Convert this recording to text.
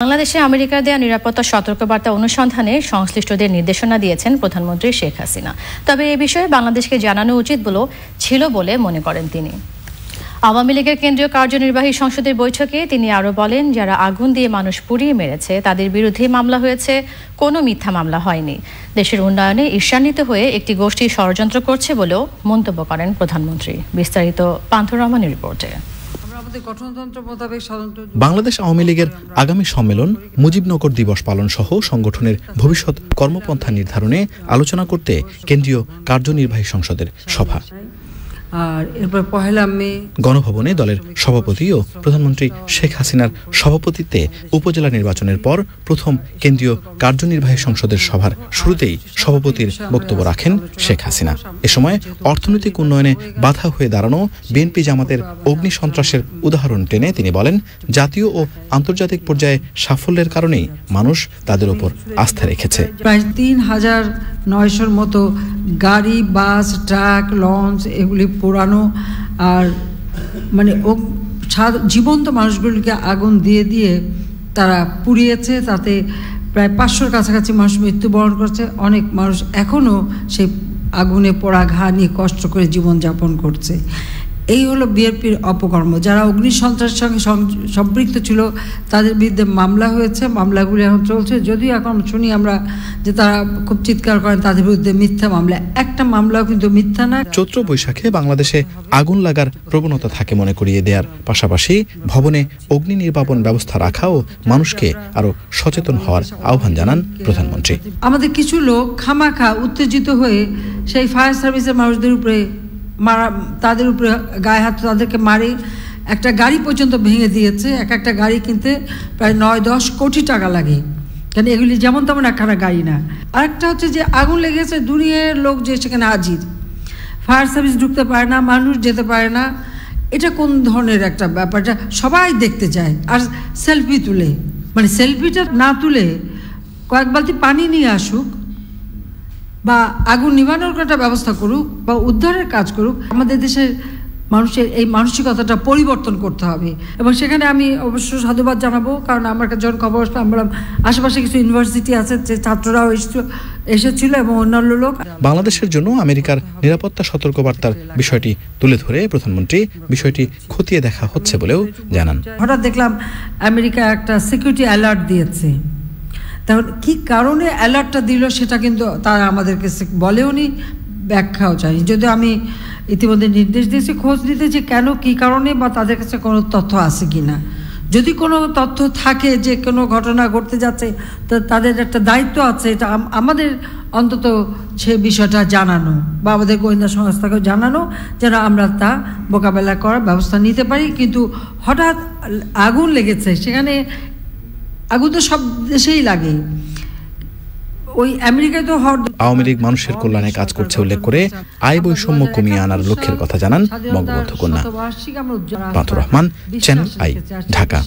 বাংলাদেশে আমেরিকার দেয়া নিরাপত্তা সতর্কবার্তা অনুসন্ধানে সংশ্লিষ্টদের নির্দেশনা দিয়েছেন প্রধানমন্ত্রী শেখ হাসিনা। তবে এ বিষয়ে বাংলাদেশকে জানানো উচিত ছিল বলে মনে করেন তিনি। আওয়ামী লীগের কেন্দ্রীয় কার্যনির্বাহী সংসদের বৈঠকে তিনি আরও বলেন, যারা আগুন দিয়ে মানুষ পুড়িয়ে মেরেছে তাদের বিরুদ্ধে মামলা হয়েছে, কোনো মিথ্যা মামলা হয়নি। দেশের উন্নয়নে ঈর্ষান্বিত হয়ে একটি গোষ্ঠী ষড়যন্ত্র করছে বলেও মন্তব্য করেন প্রধানমন্ত্রী। বিস্তারিত পান্থর রহমানের রিপোর্টে। বাংলাদেশ আওয়ামী লীগের আগামী সম্মেলন, মুজিবনগর দিবস পালন সহ সংগঠনের ভবিষ্যৎ কর্মপন্থা নির্ধারণে আলোচনা করতে কেন্দ্রীয় কার্যনির্বাহী সংসদের সভা। আর এরপর পহেলা মে গণভবনে দলের সভাপতি ও প্রধানমন্ত্রী শেখ হাসিনার সভাপতিত্বে উপজেলা নির্বাচনের পর প্রথম কেন্দ্রীয় কার্যনির্বাহী সংসদের সভার শুরুতেই সভাপতির বক্তব্য রাখেন শেখ হাসিনা। এ সময় অর্থনৈতিক উন্নয়নে বাধা হয়ে দাঁড়ানো বিএনপি জামাতের অগ্নি সন্ত্রাসের উদাহরণ টেনে তিনি বলেন, জাতীয় ও আন্তর্জাতিক পর্যায়ে সাফল্যের কারণেই মানুষ তাদের উপর আস্থা রেখেছে। প্রায় ৩,৯০০-র মতো গাড়ি, বাস, ট্রাক, লঞ্চ এগুলি পোড়ানো, আর মানে জীবন্ত মানুষগুলিকে আগুন দিয়ে দিয়ে তারা পুড়িয়েছে। তাতে প্রায় ৫০০-র কাছাকাছি মানুষ মৃত্যুবরণ করছে। অনেক মানুষ এখনও সেই আগুনে পোড়া ঘা নিয়ে কষ্ট করে জীবনযাপন করছে। এই হলো বিএনপির অপকর্ম। যারা অগ্নি সন্ত্রাসের সঙ্গে সম্পৃক্ত ছিল তাদের বিরুদ্ধে মামলা হয়েছে, মামলাগুলি এখন চলছে। যদিও এখন শুনি আমরা যে তারা খুব চিৎকার করেন তাদের বিরুদ্ধে মিথ্যা মামলা, একটা মামলাও কিন্তু মিথ্যা না। চৈত্র বৈশাখে বাংলাদেশে আগুন লাগার প্রবণতা থাকে মনে করিয়ে দেওয়ার পাশাপাশি ভবনে অগ্নি নির্বাপন ব্যবস্থা রাখা ও মানুষকে আরো সচেতন হওয়ার আহ্বান জানান প্রধানমন্ত্রী। আমাদের কিছু লোক খামাখা উত্তেজিত হয়ে সেই ফায়ার সার্ভিসের মানুষদের উপরে তাদের উপরে গায়ে হাত, তাদেরকে মারে, একটা গাড়ি পর্যন্ত ভেঙে দিয়েছে। একটা গাড়ি কিনতে প্রায় ৯-১০ কোটি টাকা লাগে, কারণ এগুলি যেমন তেমন একখানা গাড়ি না। আরেকটা হচ্ছে যে আগুন লেগেছে, দুনিয়ার লোক যে সেখানে হাজির, ফায়ার সার্ভিস ঢুকতে পারে না, মানুষ যেতে পারে না। এটা কোন ধরনের একটা ব্যাপারটা সবাই দেখতে চায়। আর সেলফি তুলে, মানে সেলফিটা না তুলে কয়েক বালতি পানি নিয়ে আসুক বা আগুন নিভানোর একটা ব্যবস্থা করুক বা উদ্ধারের কাজ করুক। আমাদের দেশের মানুষের এই মানসিকতাটা পরিবর্তন করতে হবে এবং সেখানে আমি অবশ্য সাধুবাদ জানাবো, কারণ আমার কাছে যখন খবর আসলো, আমরা আশেপাশে কিছু ইউনিভার্সিটি আছে যে ছাত্ররাও এসেছিল এবং অন্যান্য লোক। বাংলাদেশের জন্য আমেরিকার নিরাপত্তা সতর্কবার্তার বিষয়টি তুলে ধরে প্রধানমন্ত্রী বিষয়টি খতিয়ে দেখা হচ্ছে বলেও জানান। হঠাৎ দেখলাম আমেরিকা একটা সিকিউরিটি অ্যালার্ট দিয়েছে। তাহলে কী কারণে অ্যালার্টটা দিল সেটা কিন্তু তারা আমাদেরকে বলেও নি, ব্যাখ্যাও চাই। যদিও আমি ইতিমধ্যে নির্দেশ দিয়েছি খোঁজ নিতে যে কেন, কী কারণে, বা তাদের কাছে কোনো তথ্য আছে কি না। যদি কোনো তথ্য থাকে যে কোনো ঘটনা ঘটতে যাচ্ছে, তো তাদের একটা দায়িত্ব আছে, এটা আমাদের অন্তত সে বিষয়টা জানানো বা আমাদের গোয়েন্দা সংস্থাকেও জানানো, যেন আমরা তা মোকাবেলা করার ব্যবস্থা নিতে পারি। কিন্তু হঠাৎ আগুন লেগেছে, সেখানে আগুন তো সব দেশেই লাগে, ওই আমেরিকায় তো আওয়ামী লীগ মানুষের কল্যাণে কাজ করছে উল্লেখ করে আয় বৈষম্য কমিয়ে আনার লক্ষ্যের কথা জানান বঙ্গবন্ধু কন্যা। পান্থর রহমান, চ্যানেল আই, ঢাকা।